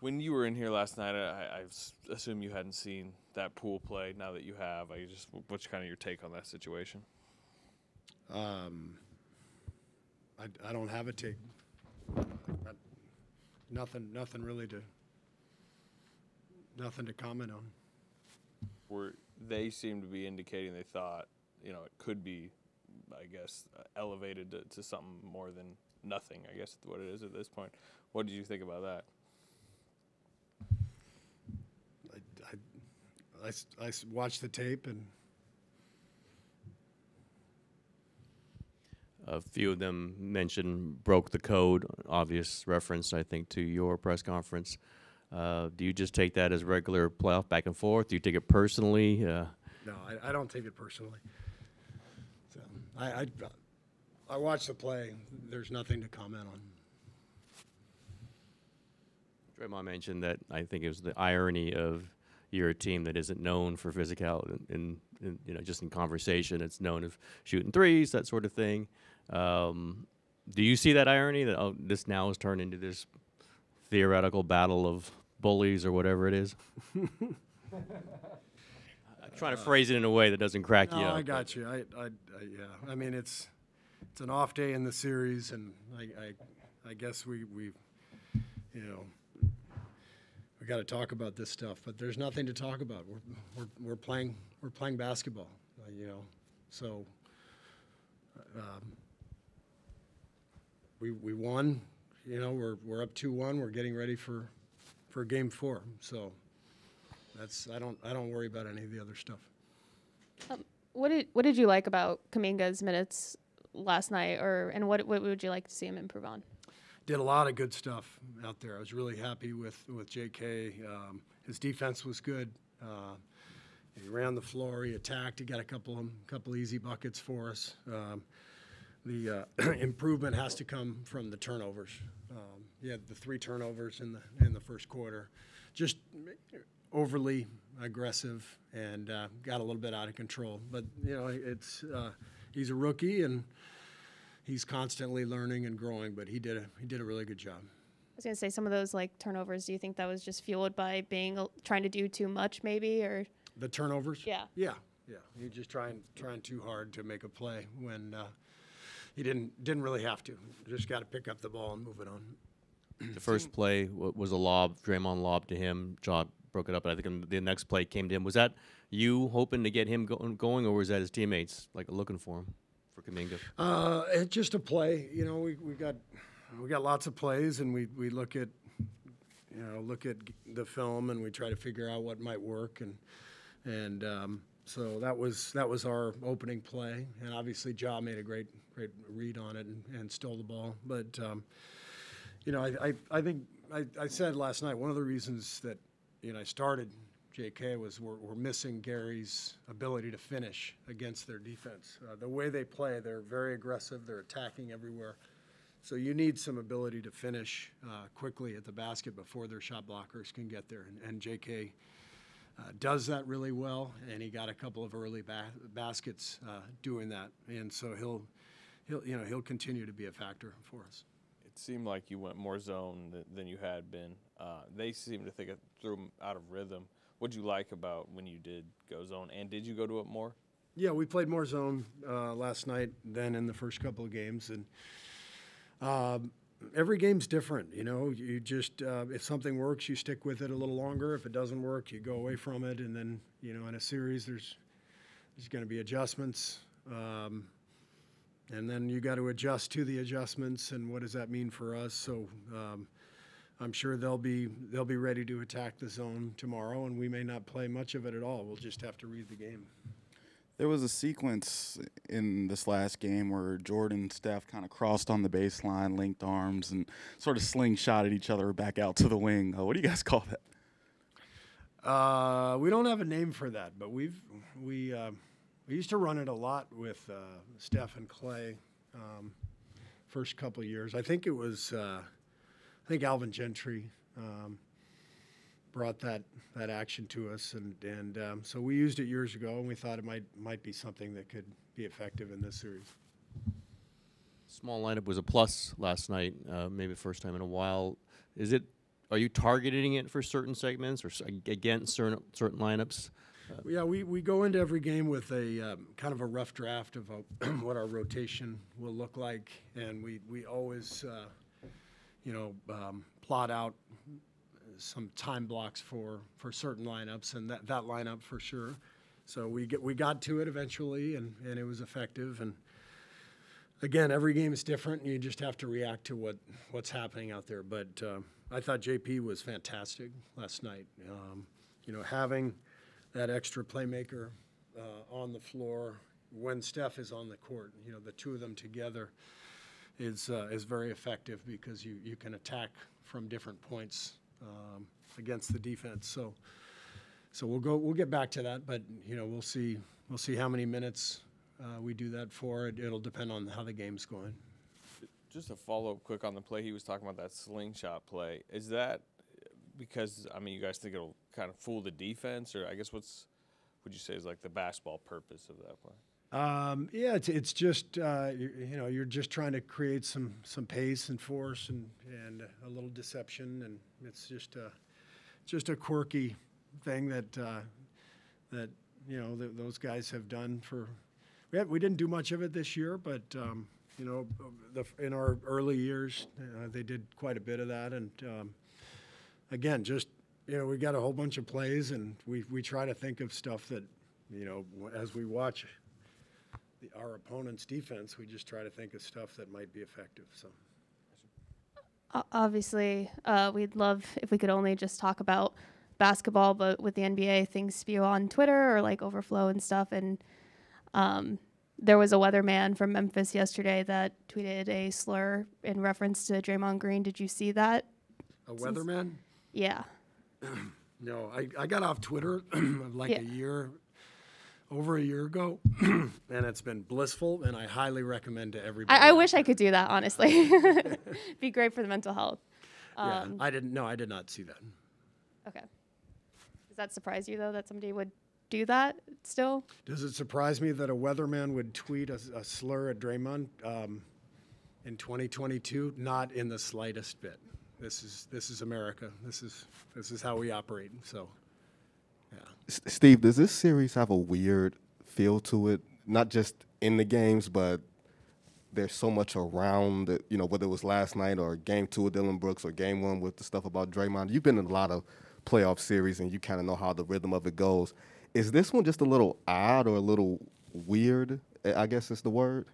When you were in here last night, assume you hadn't seen that pool play. Now that you have, what's kind of your take on that situation? I don't have a take. Nothing really nothing to comment on. Where they seem to be indicating they thought, it could be, I guess, elevated to something more than nothing, I guess is what it is at this point. What did you think about that? I watched the tape, and a few of them mentioned broke the code, obvious reference, I think, to your press conference. Do you just take that as regular playoff back and forth? Do you take it personally? No, I don't take it personally. So I watched the play. There's nothing to comment on. Draymond mentioned that I think it was the irony of you're a team that isn't known for physicality, in just in conversation. It's known of shooting threes, that sort of thing. Do you see that irony that this now has turned into this theoretical battle of bullies or whatever it is? I'm trying to phrase it in a way that doesn't crack you up. I got you. Yeah. I mean, it's an off day in the series, and I guess we got to talk about this stuff, but there's nothing to talk about. We're playing basketball, So we won. We're up 2-1. We're getting ready for Game 4. So I don't worry about any of the other stuff. What did you like about Kuminga's minutes last night, and what would you like to see him improve on? Did a lot of good stuff out there. I was really happy with J.K. His defense was good. He ran the floor. He attacked. He got a couple easy buckets for us. The improvement has to come from the turnovers. He had the 3 turnovers in the first quarter, just overly aggressive and got a little bit out of control. But he's a rookie, and he's constantly learning and growing, but he did a really good job. I was gonna say, some of those turnovers. Do you think that was just fueled by trying to do too much, maybe, or the turnovers? Yeah. He's just trying too hard to make a play when he didn't really have to. Just got to pick up the ball and move it on. The first play was a lob. Draymond lobbed to him. Jaw broke it up, and I think the next play came to him. Was that you hoping to get him going, or was that his teammates looking for him? For Kuminga? It's just a play. We got lots of plays, and we look at the film, and we try to figure out what might work, and so that was our opening play, and obviously Ja made a great read on it and stole the ball. But I think I said last night, one of the reasons that I started J.K. was we're missing Gary's ability to finish against their defense. The way they play, they're very aggressive. They're attacking everywhere. So you need some ability to finish quickly at the basket before their shot blockers can get there. And J.K. Does that really well, and he got a couple of early baskets doing that. And so he'll continue to be a factor for us. It seemed like you went more zone than you had been. They seemed to think it threw him out of rhythm. What did you like about when you did go zone, and did you go to it more? Yeah, we played more zone last night than in the first couple of games, and every game's different. You just if something works, you stick with it a little longer. If it doesn't work, you go away from it, and then in a series, there's going to be adjustments, and then you got to adjust to the adjustments. And what does that mean for us? So. I'm sure they'll be ready to attack the zone tomorrow, and we may not play much of it at all. We'll just have to read the game. There was a sequence in this last game where Jordan and Steph kind of crossed on the baseline, linked arms, and sort of slingshotted each other back out to the wing. What do you guys call that? We don't have a name for that, but we used to run it a lot with Steph and Clay first couple of years. I think it was I think Alvin Gentry brought that action to us, and so we used it years ago, and we thought it might be something that could be effective in this series. Small lineup was a plus last night, maybe first time in a while. Is it are you targeting it for certain segments or against certain lineups? Yeah, we go into every game with a kind of a rough draft of what our rotation will look like, and we always plot out some time blocks for certain lineups, and that lineup for sure. So we got to it eventually, and it was effective. And again, every game is different, and you just have to react to what's happening out there. But I thought JP was fantastic last night. Having that extra playmaker on the floor when Steph is on the court, the two of them together is very effective because you can attack from different points against the defense. So we'll get back to that, but we'll see how many minutes we do that for. It'll depend on how the game's going. Just a follow-up quick on the play. He was talking about that slingshot play. Is that because, you guys think it'll kind of fool the defense, or I guess would you say is like the basketball purpose of that play? Yeah, it's just you're just trying to create some pace and force and a little deception, and it's just a quirky thing that those guys have done for. We didn't do much of it this year, but in our early years they did quite a bit of that, and again, just we got a whole bunch of plays, and we try to think of stuff that as we watch our opponent's defense, we just try to think of stuff that might be effective. So. Obviously, we'd love if we could only just talk about basketball, but with the NBA, things spew on Twitter or like overflow and stuff. And there was a weatherman from Memphis yesterday that tweeted a slur in reference to Draymond Green. Did you see that? A weatherman? Yeah. No, I got off Twitter over a year ago, and it's been blissful, and I highly recommend to everybody. I wish I could do that, honestly. Be great for the mental health. I did not see that. Okay. Does that surprise you, though, that somebody would do that still? Does it surprise me that a weatherman would tweet a slur at Draymond in 2022? Not in the slightest bit. This is America. This is how we operate. So, yeah. Steve, does this series have a weird feel to it? Not just in the games, but there's so much around it, whether it was last night or game 2 of Dillon Brooks or game 1 with the stuff about Draymond. You've been in a lot of playoff series, and you kind of know how the rhythm of it goes. Is this one just a little odd or a little weird, I guess is the word?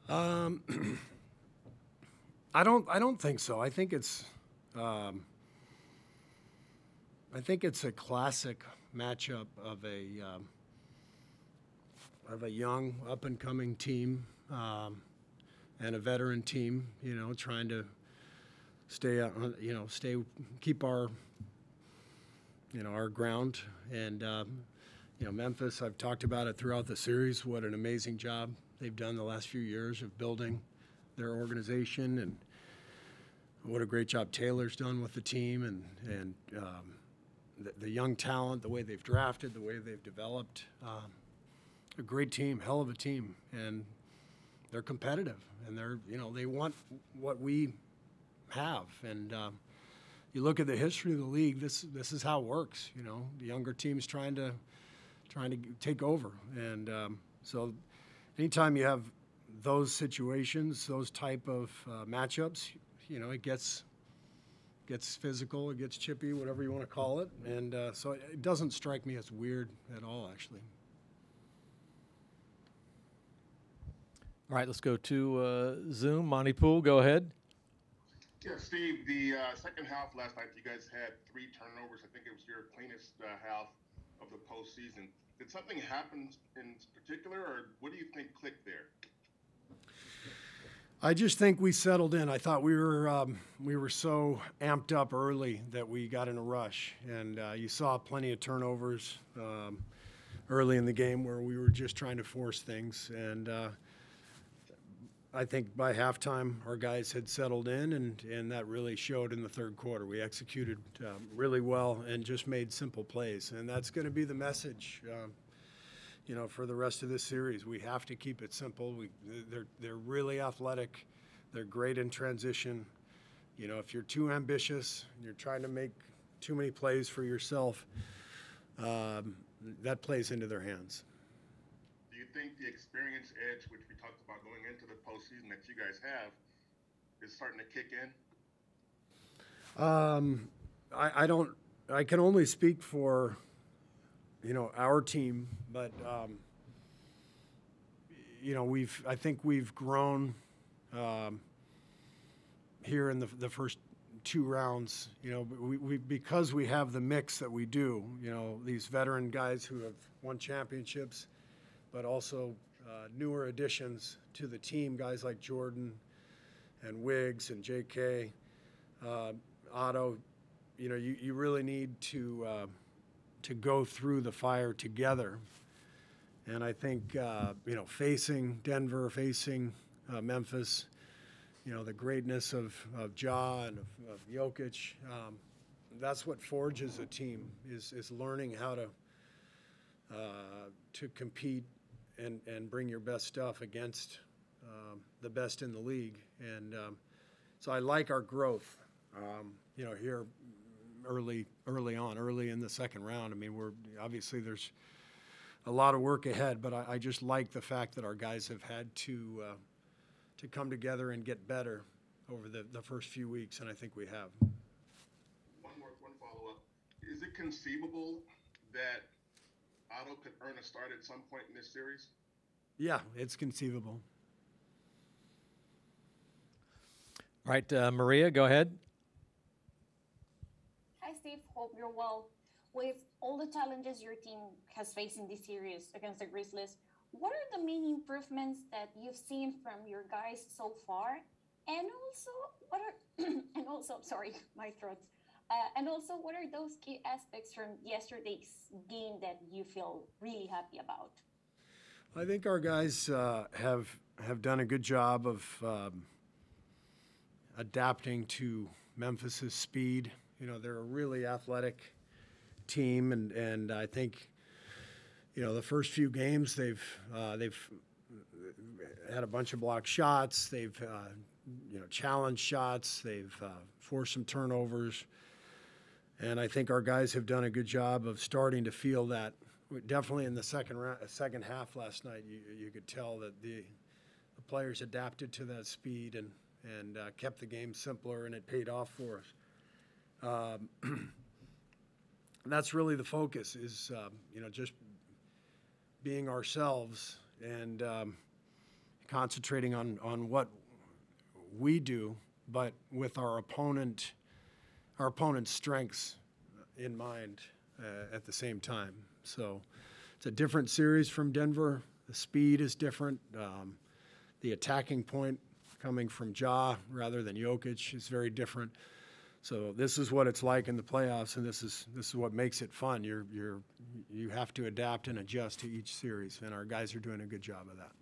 I don't think so. I think it's a classic matchup of a young up and coming team and a veteran team. Trying to keep our ground. And Memphis, I've talked about it throughout the series. What an amazing job they've done the last few years of building their organization, and what a great job Taylor's done with the team, and the young talent, the way they've drafted, the way they've developed. A great team, hell of a team, and they're competitive, and they want what we have. And you look at the history of the league, this is how it works. The younger teams trying to take over, and so anytime you have those situations, those type of matchups, it gets physical, it gets chippy, whatever you want to call it, and so it doesn't strike me as weird at all, actually. All right, let's go to Zoom. Monty Poole, go ahead. Yeah, Steve, the second half last night, you guys had 3 turnovers. I think it was your cleanest half of the postseason. Did something happen in particular, or what do you think clicked there? I just think we settled in. I thought we were so amped up early that we got in a rush, and you saw plenty of turnovers early in the game where we were just trying to force things. And I think by halftime our guys had settled in, and that really showed in the third quarter. We executed really well and just made simple plays, and that's going to be the message. For the rest of this series, we have to keep it simple. They're really athletic. They're great in transition. You know, if you're too ambitious and you're trying to make too many plays for yourself, that plays into their hands. Do you think the experience edge, which we talked about going into the postseason that you guys have, is starting to kick in? I don't. I can only speak for, you know, our team, but you know, I think we've grown here in the first 2 rounds. You know, we because we have the mix that we do. You know, these veteran guys who have won championships, but also newer additions to the team, guys like Jordan and Wiggs and J.K. Otto. You know, you really need to go through the fire together. And I think, you know, facing Denver, facing Memphis, you know, the greatness of Ja and of Jokic, that's what forges a team, is learning how to compete and bring your best stuff against the best in the league. And so I like our growth, you know, here early in the second round. I mean, obviously there's a lot of work ahead, but I just like the fact that our guys have had to come together and get better over the first few weeks, and I think we have. One follow-up. Is it conceivable that Otto could earn a start at some point in this series? Yeah, it's conceivable. All right, Maria, go ahead. Hi, Steve. Hope you're well. With all the challenges your team has faced in this series against the Grizzlies, what are the main improvements that you've seen from your guys so far? And also, sorry, my throat. And also, what are those key aspects from yesterday's game that you feel really happy about? I think our guys have done a good job of adapting to Memphis's speed. You know, they're a really athletic team, and I think, you know, the first few games they've had a bunch of blocked shots. They've you know, challenged shots. They've forced some turnovers, and I think our guys have done a good job of starting to feel that. Definitely in the second half last night, you could tell that the players adapted to that speed and kept the game simpler, and it paid off for us. That's really the focus, is you know, just being ourselves and concentrating on what we do, but with our opponent's strengths in mind at the same time. So it's a different series from Denver. The speed is different. The attacking point coming from Ja rather than Jokic is very different. So this is what it's like in the playoffs, and this is what makes it fun. You have to adapt and adjust to each series, and our guys are doing a good job of that.